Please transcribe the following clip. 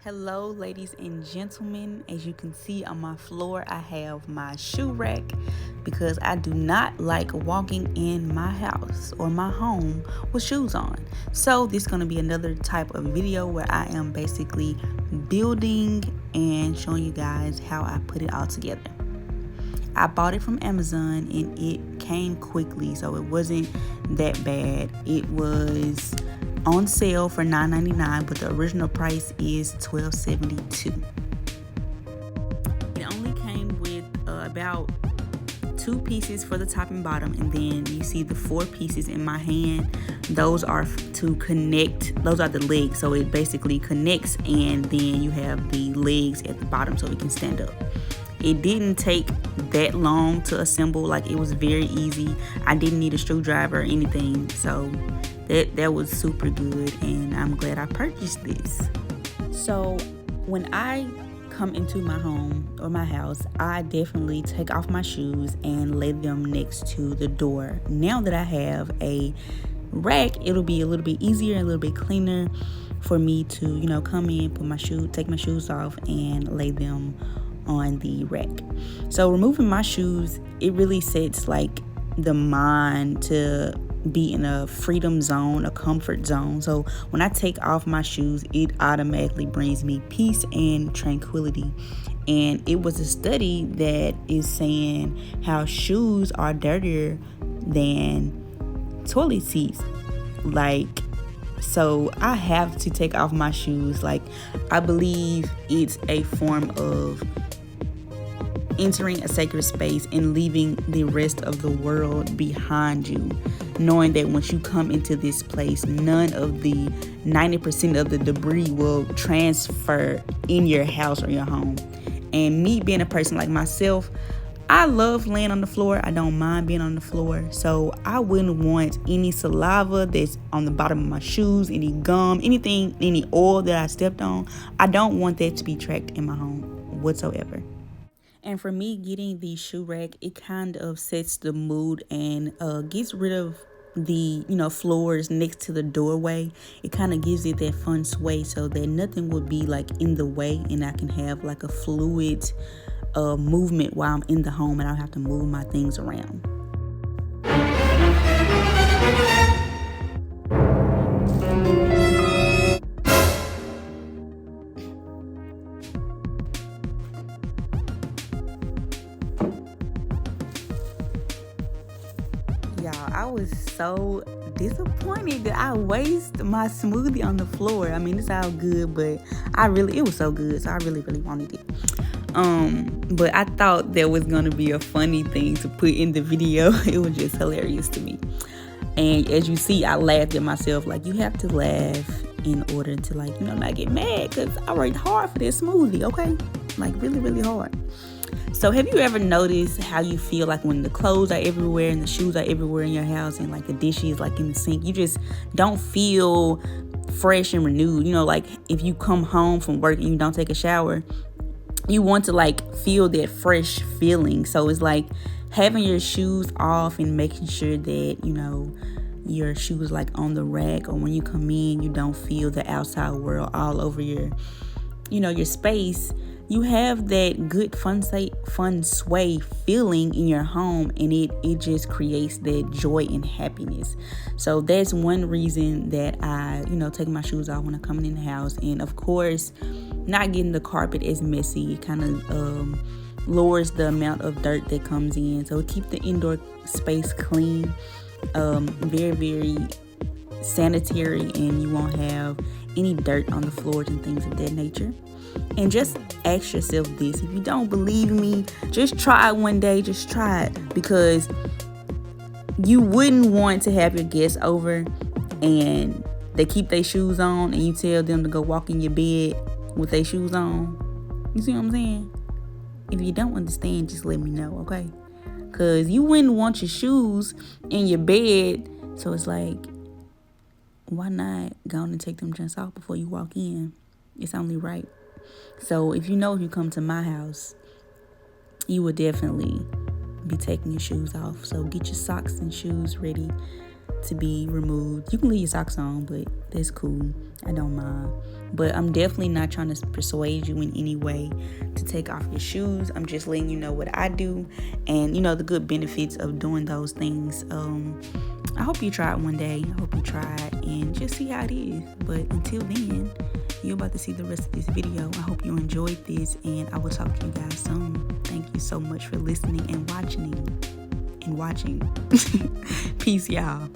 Hello, ladies and gentlemen. As you can see on my floor, I have my shoe rack because I do not like walking in my house or my home with shoes on. So this is going to be another type of video where I am basically building and showing you guys how I put it all together. I bought it from Amazon and it came quickly, so it wasn't that bad. It was on sale for $9.99, but the original price is $12.72. It only came with about 2 pieces for the top and bottom, and then you see the 4 pieces in my hand. Those are to connect. Those are the legs, so it basically connects, and then you have the legs at the bottom so it can stand up. It didn't take that long to assemble. Like, it was very easy. I didn't need a screwdriver or anything, so that was super good, and I'm glad I purchased this. So when I come into my home or my house, I definitely take off my shoes and lay them next to the door. Now that I have a rack, it'll be a little bit easier and a little bit cleaner for me to, come in, take my shoes off and lay them on the rack. So removing my shoes, it really sets like the mind to be in a freedom zone, a comfort zone. So when I take off my shoes, it automatically brings me peace and tranquility. And it was a study that is saying how shoes are dirtier than toilet seats. So I have to take off my shoes. I believe it's a form of entering a sacred space and leaving the rest of the world behind you, knowing that once you come into this place, none of the 90% of the debris will transfer in your house or your home. And me being a person like myself, I love laying on the floor. I don't mind being on the floor. So I wouldn't want any saliva that's on the bottom of my shoes, any gum, anything, any oil that I stepped on. I don't want that to be tracked in my home whatsoever. And for me, getting the shoe rack, it kind of sets the mood and gets rid of the, floors next to the doorway. It kind of gives it that fun sway so that nothing will be in the way, and I can have a fluid movement while I'm in the home and I don't have to move my things around. Y'all, I was so disappointed that I wasted my smoothie on the floor. I mean, it's all good, but it was so good, so I really, really wanted it. But I thought that was gonna be a funny thing to put in the video. It was just hilarious to me. And as you see, I laughed at myself. You have to laugh in order to not get mad, because I worked hard for this smoothie, okay? Really, really hard. So have you ever noticed how you feel when the clothes are everywhere and the shoes are everywhere in your house and the dishes in the sink? You just don't feel fresh and renewed. If you come home from work and you don't take a shower, you want to feel that fresh feeling. So it's having your shoes off and making sure that, your shoes on the rack, or when you come in, you don't feel the outside world all over your space. You have that good fun sway feeling in your home, and it just creates that joy and happiness. So that's one reason that I, take my shoes off when I come in the house. And of course, not getting the carpet as messy. It kind of lowers the amount of dirt that comes in. So it keeps the indoor space clean, very, very sanitary, and you won't have any dirt on the floors and things of that nature. And just ask yourself this: if you don't believe me, just try it one day. Just try it, because you wouldn't want to have your guests over and they keep their shoes on and you tell them to go walk in your bed with their shoes on. You see what I'm saying? If you don't understand, just let me know, okay? Because you wouldn't want your shoes in your bed. So it's why not go on and take them just off before you walk in? It's only right. So if you come to my house, you will definitely be taking your shoes off. So get your socks and shoes ready. to be removed. You can leave your socks on, but that's cool. I don't mind. But I'm definitely not trying to persuade you in any way to take off your shoes. I'm just letting you know what I do and, the good benefits of doing those things. I hope you try it one day. I hope you try it and just see how it is. But until then, you're about to see the rest of this video. I hope you enjoyed this, and I will talk to you guys soon. Thank you so much for listening and watching. Peace, y'all.